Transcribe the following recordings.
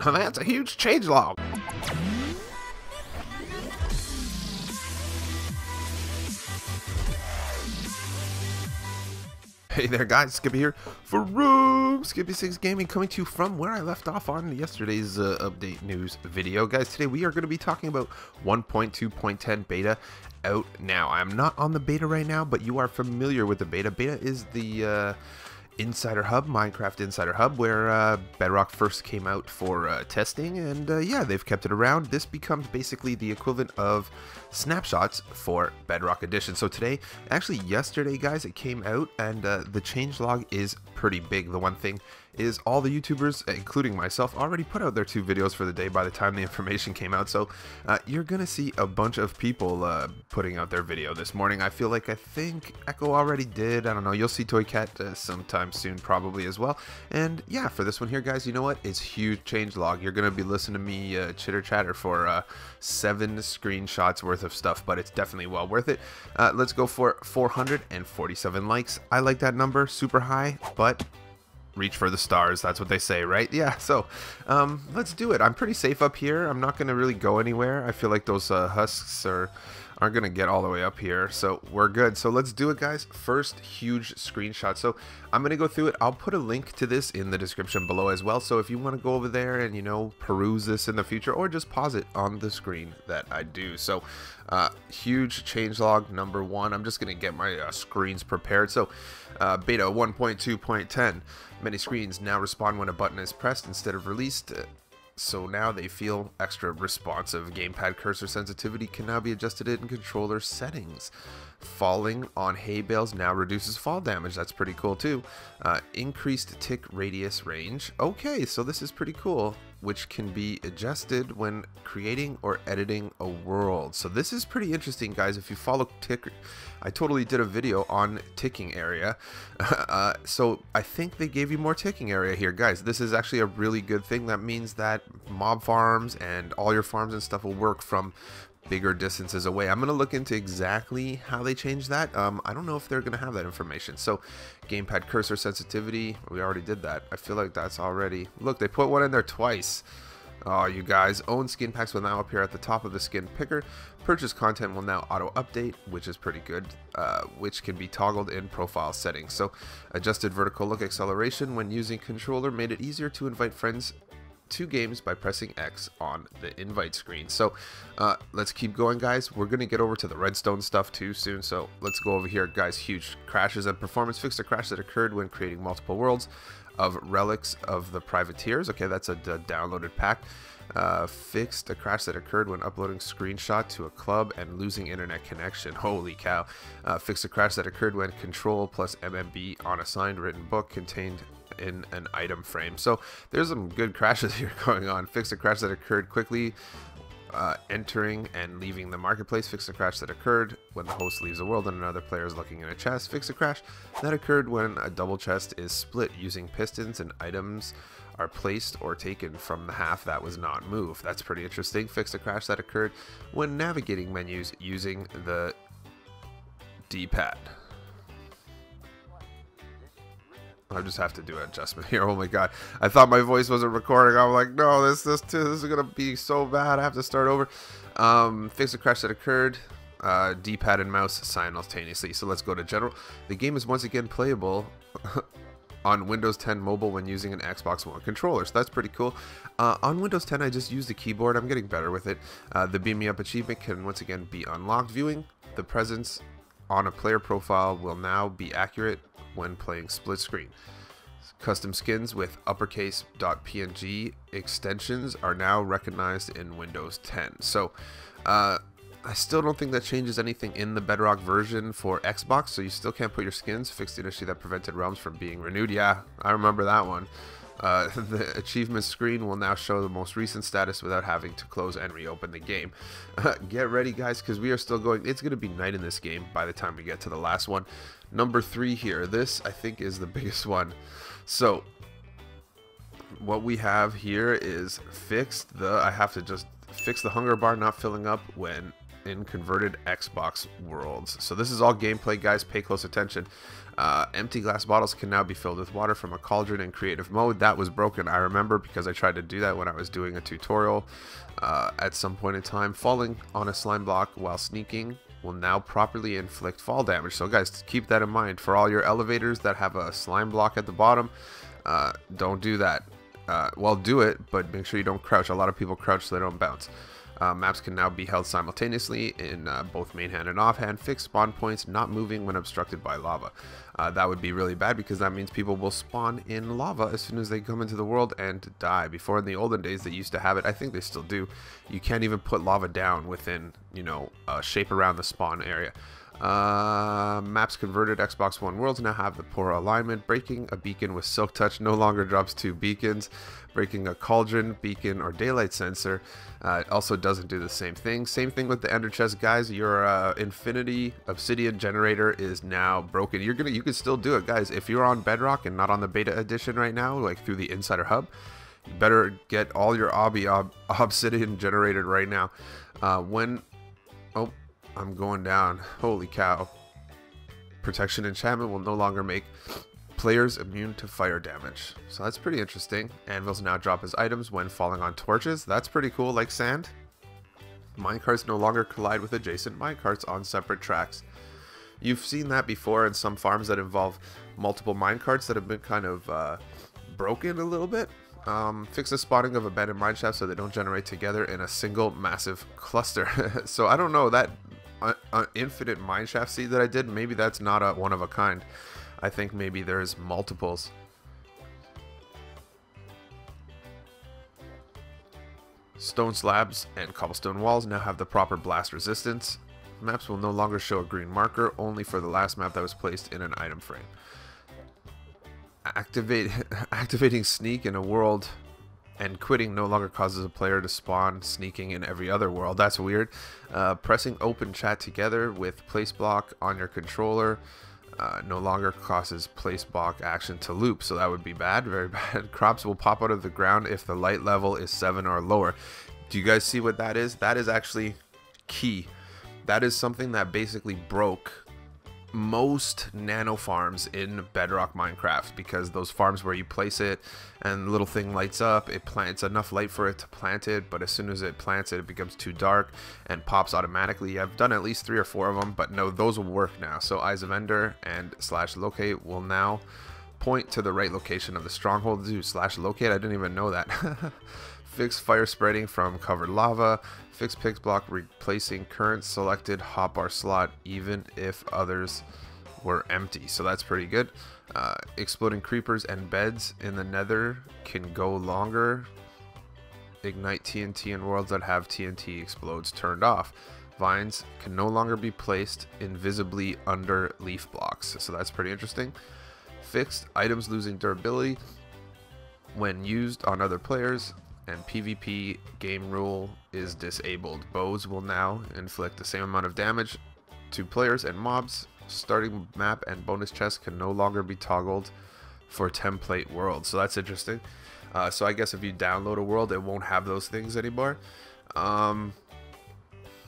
Now that's a huge changelog. Hey there guys, Skippy here for Skippy 6 Gaming, coming to you from where I left off on yesterday's update news video. Guys, today we are going to be talking about 1.2.10 beta out now. I'm not on the beta right now, but you are familiar with the beta. Beta is the Insider Hub, Minecraft Insider Hub, where Bedrock first came out for testing, and yeah, they've kept it around. This becomes basically the equivalent of snapshots for Bedrock Edition. So today, actually yesterday guys, it came out, and the changelog is pretty big. The one thing is all the YouTubers, including myself, already put out their 2 videos for the day by the time the information came out. So you're gonna see a bunch of people putting out their video this morning. I think Echo already did. I don't know, you'll see Toycat sometime soon probably as well. And yeah, for this one here guys, you know what, it's huge changelog. You're gonna be listening to me chitter chatter for 7 screenshots worth of stuff, but it's definitely well worth it. Let's go for 447 likes. I like that number, super high, but reach for the stars, that's what they say, right? Yeah, so let's do it. I'm pretty safe up here. I'm not gonna really go anywhere. I feel like those husks aren't gonna get all the way up here, so we're good. So let's do it guys. First huge screenshot. So I'm gonna go through it. I'll put a link to this in the description below as well, so if you want to go over there and, you know, peruse this in the future, or just pause it on the screen that I do. So huge changelog number 1. I'm just gonna get my screens prepared. So beta 1.2.10, many screens now respond when a button is pressed instead of released. So now they feel extra responsive. Gamepad cursor sensitivity can now be adjusted in controller settings. Falling on hay bales now reduces fall damage. That's pretty cool too. Increased tick radius range. Okay, so this is pretty cool, which can be adjusted when creating or editing a world. So this is pretty interesting guys. If you follow tick, I totally did a video on ticking area. So I think they gave you more ticking area here guys. This is actually a really good thing. That means that mob farms and all your farms and stuff will work from bigger distances away. I'm gonna look into exactly how they changed that. I don't know if they're gonna have that information. So gamepad cursor sensitivity, we already did that. I feel like that's already, look, they put one in there twice. Oh, you guys, own skin packs will now appear at the top of the skin picker. Purchase content will now auto update, which is pretty good, which can be toggled in profile settings. So adjusted vertical look acceleration when using controller made it easier to invite friends to games by pressing X on the invite screen. So let's keep going guys. We're gonna get over to the redstone stuff too soon, so let's go over here guys. Huge crashes and performance. Fixed a crash that occurred when creating multiple worlds of relics of the privateers. Okay, that's a downloaded pack. Fixed a crash that occurred when uploading screenshot to a club and losing internet connection. Holy cow. Fixed a crash that occurred when control plus MMB on a signed written book contained in an item frame. So there's some good crashes here going on. Fixed a crash that occurred quickly entering and leaving the marketplace. Fixed a crash that occurred when the host leaves the world and another player is looking in a chest. Fixed a crash that occurred when a double chest is split using pistons and items are placed or taken from the half that was not moved. That's pretty interesting. Fixed a crash that occurred when navigating menus using the D-pad. I just have to do an adjustment here. Oh my god, I thought my voice wasn't recording. I'm like, no, this is gonna be so bad. I have to start over. Fix a crash that occurred. D-pad and mouse simultaneously. So let's go to general. The game is once again playable on Windows 10 mobile when using an Xbox One controller. So that's pretty cool. On Windows 10, I just used the keyboard. I'm getting better with it. The Beam Me Up achievement can once again be unlocked. Viewing the presence on a player profile will now be accurate when playing split screen. Custom skins with uppercase.png extensions are now recognized in Windows 10. So I still don't think that changes anything in the Bedrock version for Xbox, so you still can't put your skins. Fixed the issue that prevented realms from being renewed. Yeah, I remember that one. The achievement screen will now show the most recent status without having to close and reopen the game. Get ready guys, because we are still going. It's going to be night in this game by the time we get to the last one. Number 3 here. This I think is the biggest one. So what we have here is fixed the, I have to just fix the hunger bar not filling up when in converted Xbox worlds. So this is all gameplay, guys. Pay close attention. Empty glass bottles can now be filled with water from a cauldron in creative mode. That was broken, I remember, because I tried to do that when I was doing a tutorial at some point in time. Falling on a slime block while sneaking will now properly inflict fall damage. So guys, keep that in mind for all your elevators that have a slime block at the bottom. Don't do that. Well, do it, but make sure you don't crouch. A lot of people crouch so they don't bounce. Maps can now be held simultaneously in both main hand and offhand. Fixed spawn points not moving when obstructed by lava. That would be really bad because that means people will spawn in lava as soon as they come into the world and die. Before, in the olden days, they used to have it. I think they still do. You can't even put lava down within, you know, a shape around the spawn area. Maps converted Xbox One worlds now have the poor alignment. Breaking a beacon with Silk Touch no longer drops 2 beacons. Breaking a cauldron, beacon, or daylight sensor also doesn't do the same thing. Same thing with the ender chest, guys. Your infinity obsidian generator is now broken. You can still do it, guys. If you're on Bedrock and not on the beta edition right now, like through the insider hub, you better get all your obsidian generated right now. I'm going down. Holy cow. Protection enchantment will no longer make players immune to fire damage. So that's pretty interesting. Anvils now drop as items when falling on torches. That's pretty cool, like sand. Minecarts no longer collide with adjacent minecarts on separate tracks. You've seen that before in some farms that involve multiple minecarts that have been kind of broken a little bit. Fix the spotting of abandoned mineshafts so they don't generate together in a single massive cluster. So I don't know, that infinite mineshaft seed that I did, maybe that's not a one of a kind. I think maybe there's multiples. Stone slabs and cobblestone walls now have the proper blast resistance. Maps will no longer show a green marker, only for the last map that was placed in an item frame. Activating sneak in a world and quitting no longer causes a player to spawn sneaking in every other world. That's weird. Pressing open chat together with place block on your controller no longer causes place block action to loop, so that would be bad, very bad. Crops will pop out of the ground if the light level is 7 or lower. Do you guys see what that is? That is actually key. That is something that basically broke most nano farms in Bedrock Minecraft, because those farms where you place it and the little thing lights up, it plants enough light for it to plant it, but as soon as it plants it, it becomes too dark and pops automatically. I've done at least 3 or 4 of them, but no, those will work now. So Eyes of Ender and /locate will now point to the right location of the stronghold. Do /locate, I didn't even know that. Fix fire spreading from covered lava. Fix pix block replacing current selected hotbar slot even if others were empty. So that's pretty good. Exploding creepers and beds in the nether can go longer. Ignite TNT in worlds that have TNT explodes turned off. Vines can no longer be placed invisibly under leaf blocks. So that's pretty interesting. Fixed items losing durability when used on other players. And PvP game rule is disabled. Bows will now inflict the same amount of damage to players and mobs. Starting map and bonus chests can no longer be toggled for template worlds. So that's interesting. So I guess if you download a world, it won't have those things anymore.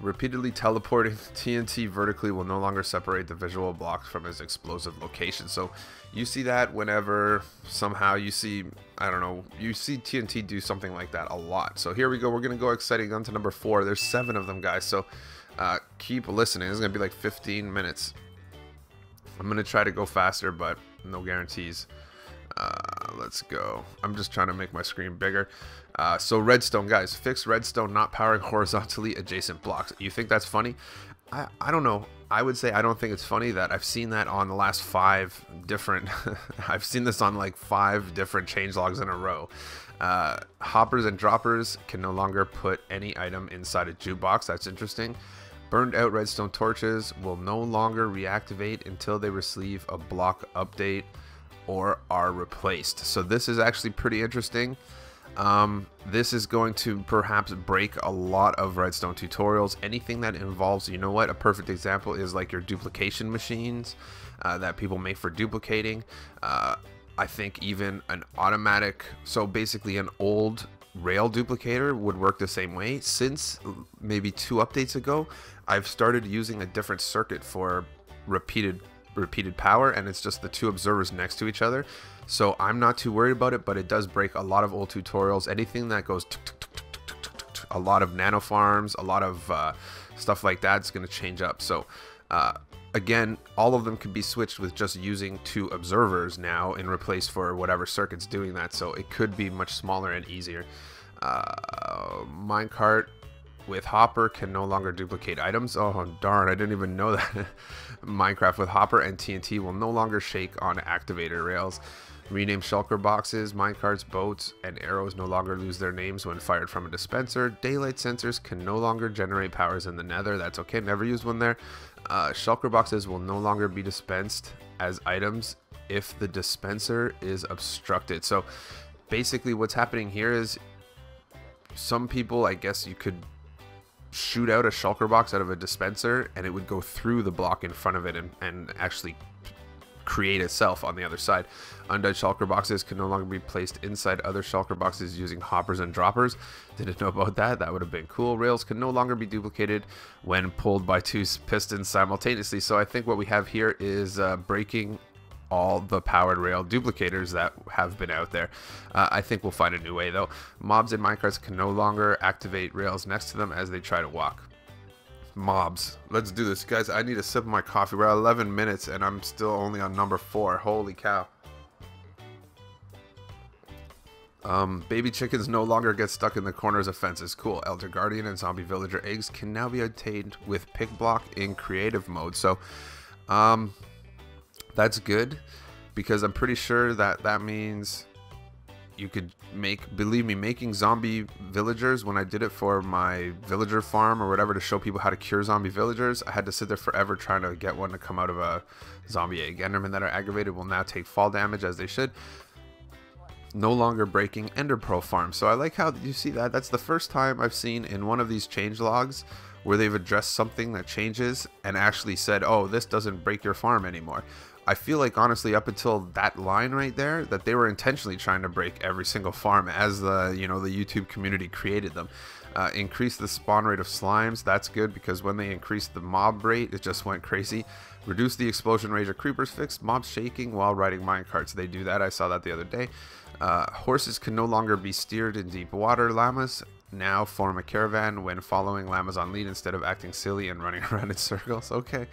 Repeatedly teleporting TNT vertically will no longer separate the visual blocks from its explosive location. So you see that whenever somehow you see, I don't know, you see TNT do something like that a lot. So here we go. We're going to go exciting on to number 4. There's 7 of them, guys. So keep listening. This is going to be like 15 minutes. I'm going to try to go faster, but no guarantees. Let's go. I'm just trying to make my screen bigger. So redstone, guys. Fix redstone not powering horizontally adjacent blocks. You think that's funny? I don't know. I would say I don't think it's funny that I've seen that on the last 5 different I've seen this on like 5 different changelogs in a row. Hoppers and droppers can no longer put any item inside a jukebox. That's interesting. Burned out redstone torches will no longer reactivate until they receive a block update or are replaced. So this is actually pretty interesting. This is going to perhaps break a lot of redstone tutorials. Anything that involves, you know what, a perfect example is like your duplication machines that people make for duplicating. I think even an automatic, so basically an old rail duplicator would work the same way. Since maybe 2 updates ago, I've started using a different circuit for repeated power, and it's just the 2 observers next to each other. So I'm not too worried about it, but it does break a lot of old tutorials. Anything that goes a lot of nano farms, a lot of stuff like that is going to change up. So again, all of them can be switched with just using 2 observers now in replace for whatever circuit's doing that. So it could be much smaller and easier. Minecart with Hopper can no longer duplicate items. Oh darn, I didn't even know that. Minecraft with Hopper and TNT will no longer shake on activator rails. Rename shulker boxes, minecarts, boats, and arrows no longer lose their names when fired from a dispenser. Daylight sensors can no longer generate powers in the nether. That's okay, never used one there. Shulker boxes will no longer be dispensed as items if the dispenser is obstructed. So basically what's happening here is some people, I guess you could shoot out a shulker box out of a dispenser and it would go through the block in front of it and actually create itself on the other side. Undead shulker boxes can no longer be placed inside other shulker boxes using hoppers and droppers. Didn't know about that. That would have been cool. Rails can no longer be duplicated when pulled by 2 pistons simultaneously. So I think what we have here is breaking all the powered rail duplicators that have been out there. I think we'll find a new way though. Mobs and minecarts can no longer activate rails next to them as they try to walk. Mobs. Let's do this, guys. I need a sip of my coffee. We're at 11 minutes and I'm still only on number 4. Holy cow. Baby chickens no longer get stuck in the corners of fences. Cool. Elder Guardian and Zombie Villager eggs can now be obtained with pick block in creative mode. So, that's good, because I'm pretty sure that means you could make, believe me, making zombie villagers, when I did it for my villager farm or whatever to show people how to cure zombie villagers, I had to sit there forever trying to get one to come out of a zombie egg. Endermen that are aggravated will now take fall damage as they should. No longer breaking ender pearl farms. So I like how you see that. That's the first time I've seen in one of these change logs where they've addressed something that changes and actually said, oh, this doesn't break your farm anymore. I feel like honestly up until that line right there that they were intentionally trying to break every single farm as the, you know, the YouTube community created them. Increase the spawn rate of slimes. That's good, because when they increased the mob rate, it just went crazy. Reduce the explosion rate of creepers. Fixed mobs shaking while riding minecarts. They do that. I saw that the other day. Horses can no longer be steered in deep water. Llamas now form a caravan when following llamas on lead instead of acting silly and running around in circles. Okay.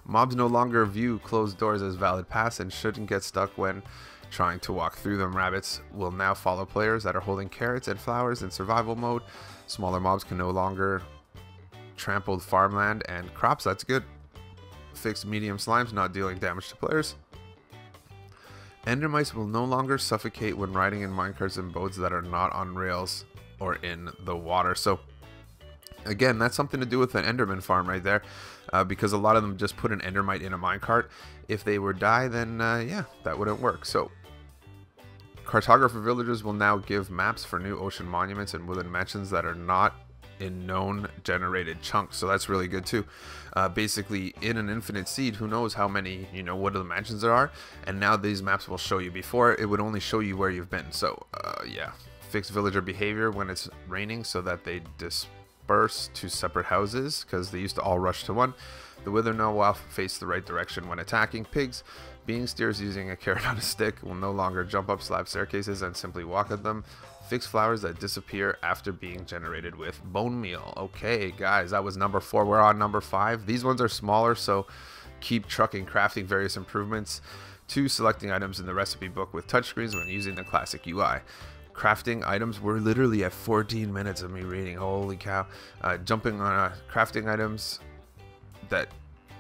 Mobs no longer view closed doors as valid paths and shouldn't get stuck when trying to walk through them. Rabbits will now follow players that are holding carrots and flowers in survival mode. Smaller mobs can no longer trample farmland and crops. That's good. Fixed medium slimes not dealing damage to players. Ender mice will no longer suffocate when riding in minecarts and boats that are not on rails or in the water. So again, that's something to do with an enderman farm right there, because a lot of them just put an endermite in a minecart. If they were die, then yeah, that wouldn't work. So cartographer villagers will now give maps for new ocean monuments and woodland mansions that are not in known generated chunks. So that's really good too. Basically, in an infinite seed, who knows how many, you know, woodland mansions there are, and now these maps will show you. Before, it would only show you where you've been. So yeah, fix villager behavior when it's raining so that they disperse to separate houses, because they used to all rush to one. The wither now will face the right direction when attacking. Pigs being steers using a carrot on a stick will no longer jump up slab staircases and simply walk at them. Fix flowers that disappear after being generated with bone meal. Okay, guys, that was number 4. We're on number 5. These ones are smaller, so keep trucking, crafting various improvements to selecting items in the recipe book with touchscreens when using the classic UI. Crafting items, we're literally at 14 minutes of me reading. Holy cow. Jumping on crafting items that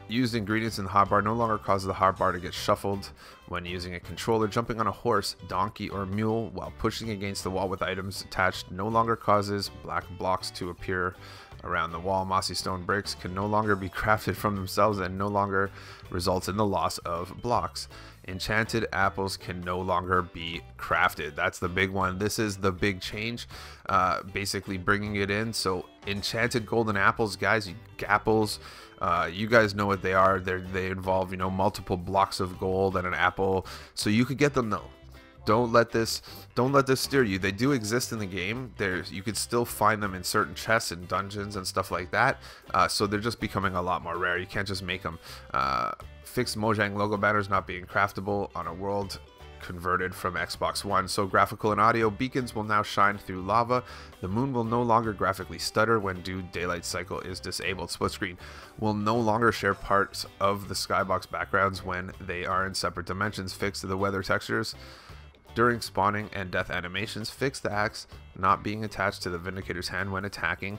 used ingredients in the hotbar no longer causes the hotbar to get shuffled when using a controller. Jumping on a horse, donkey, or mule while pushing against the wall with items attached no longer causes black blocks to appear around the wall. Mossy stone bricks can no longer be crafted from themselves and no longer results in the loss of blocks. Enchanted apples can no longer be crafted. That's the big one. This is the big change, basically bringing it in. So enchanted golden apples, guys, gapples, you guys know what they are. They involve, you know, multiple blocks of gold and an apple. So you could get them though. don't let this steer you. They do exist in the game. You could still find them in certain chests and dungeons and stuff like that. So they're just becoming a lot more rare. You can't just make them. Fixed Mojang logo banners not being craftable on a world converted from Xbox One. So graphical and audio beacons will now shine through lava. The moon will no longer graphically stutter when due daylight cycle is disabled. Split screen will no longer share parts of the skybox backgrounds when they are in separate dimensions. Fixed the weather textures during spawning and death animations. Fixed the axe not being attached to the Vindicator's hand when attacking.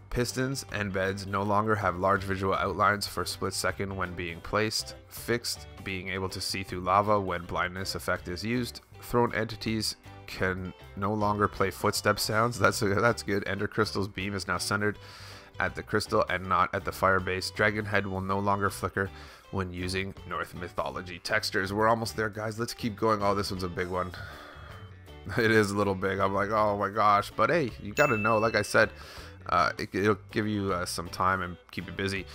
Pistons and beds no longer have large visual outlines for a split second when being placed. Fixed being able to see through lava when blindness effect is used. Thrown entities can no longer play footstep sounds. That's good. Ender Crystal's beam is now centered at the crystal and not at the fire base. Dragon head will no longer flicker when using Norse mythology textures. We're almost there, guys. Let's keep going. Oh, this one's a big one. It is a little big. I'm like, oh my gosh. But hey, you gotta know, like I said, it'll give you some time and keep you busy.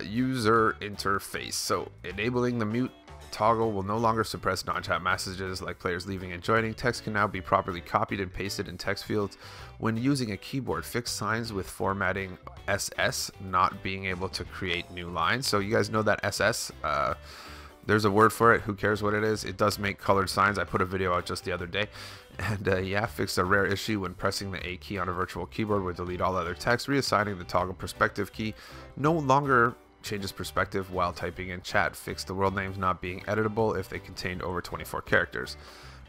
User interface. So enabling the mute toggle will no longer suppress non-chat messages like players leaving and joining. Text can now be properly copied and pasted in text fields when using a keyboard. Fixed signs with formatting SS not being able to create new lines. So you guys know that SS, there's a word for it. Who cares what it is? It does make colored signs. I put a video out just the other day. And yeah, fixed a rare issue when pressing the A key on a virtual keyboard would delete all other text. Reassigning the toggle perspective key no longer changes perspective while typing in chat. Fixed the world names not being editable if they contained over 24 characters.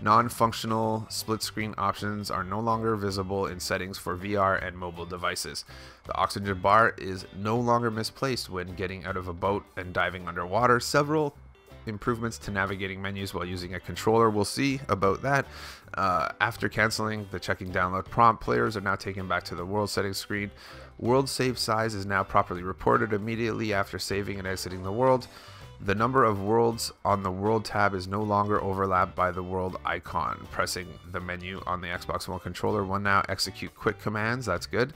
Non-functional split screen options are no longer visible in settings for VR and mobile devices. The oxygen bar is no longer misplaced when getting out of a boat and diving underwater. Several improvements to navigating menus while using a controller. We'll see about that. After canceling the checking download prompt, players are now taken back to the world settings screen. World save size is now properly reported immediately after saving and exiting the world. The number of worlds on the world tab is no longer overlapped by the world icon. Pressing the menu on the Xbox One controller will now execute quick commands. That's good.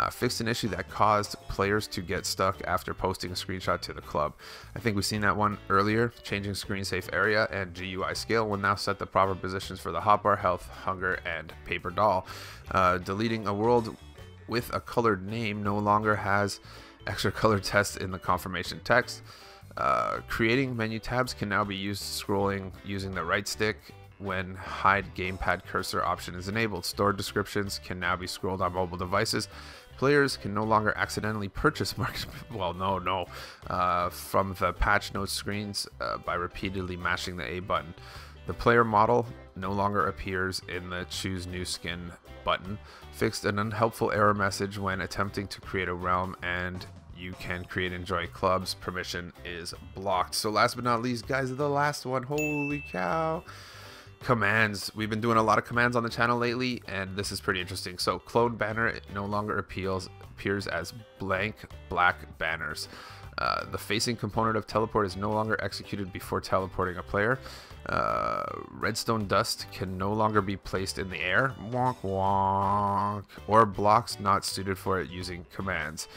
Fixed an issue that caused players to get stuck after posting a screenshot to the club. I think we've seen that one earlier. Changing screen safe area and GUI scale will now set the proper positions for the hotbar, health, hunger, and paper doll. Deleting a world with a colored name no longer has extra colored text in the confirmation text. Creating menu tabs can now be used scrolling using the right stick when hide gamepad cursor option is enabled. Stored descriptions can now be scrolled on mobile devices. Players can no longer accidentally purchase from the patch notes screens by repeatedly mashing the A button. The player model no longer appears in the choose new skin button. Fixed an unhelpful error message when attempting to create a realm and you can create and join clubs. Permission is blocked. So last but not least, guys, the last one. Holy cow. Commands. We've been doing a lot of commands on the channel lately, and this is pretty interesting. So clone banner no longer appears as blank black banners. The facing component of teleport is no longer executed before teleporting a player. Redstone dust can no longer be placed in the air. Wonk wonk. Or blocks not suited for it using commands.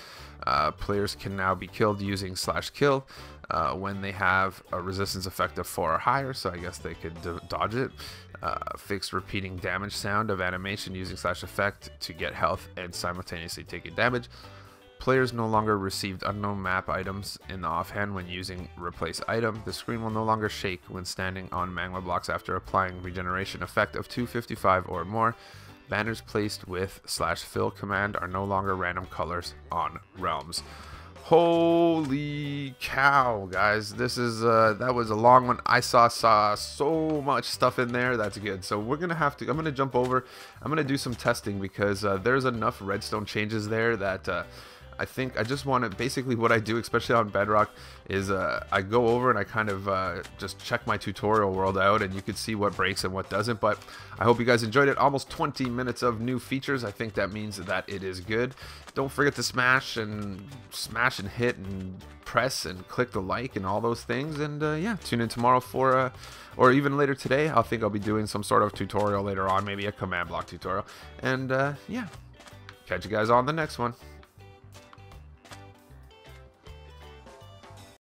Players can now be killed using /kill when they have a resistance effect of 4 or higher, so I guess they could dodge it. Fix repeating damage sound of animation using /effect to get health and simultaneously taking damage. Players no longer received unknown map items in the offhand when using replace item. The screen will no longer shake when standing on magma blocks after applying regeneration effect of 255 or more. Banners placed with /fill command are no longer random colors on realms. Holy cow, guys. This is that was a long one. I saw so much stuff in there. That's good. So I'm gonna jump over. I'm gonna do some testing because there's enough redstone changes there that I think I just want to, basically what I do, especially on Bedrock, is I go over and I kind of just check my tutorial world out, and you can see what breaks and what doesn't. But I hope you guys enjoyed it. Almost 20 minutes of new features. I think that means that it is good. Don't forget to smash and hit and press and click the like and all those things. And yeah, tune in tomorrow for or even later today. I think I'll be doing some sort of tutorial later on, maybe a command block tutorial. And yeah, catch you guys on the next one.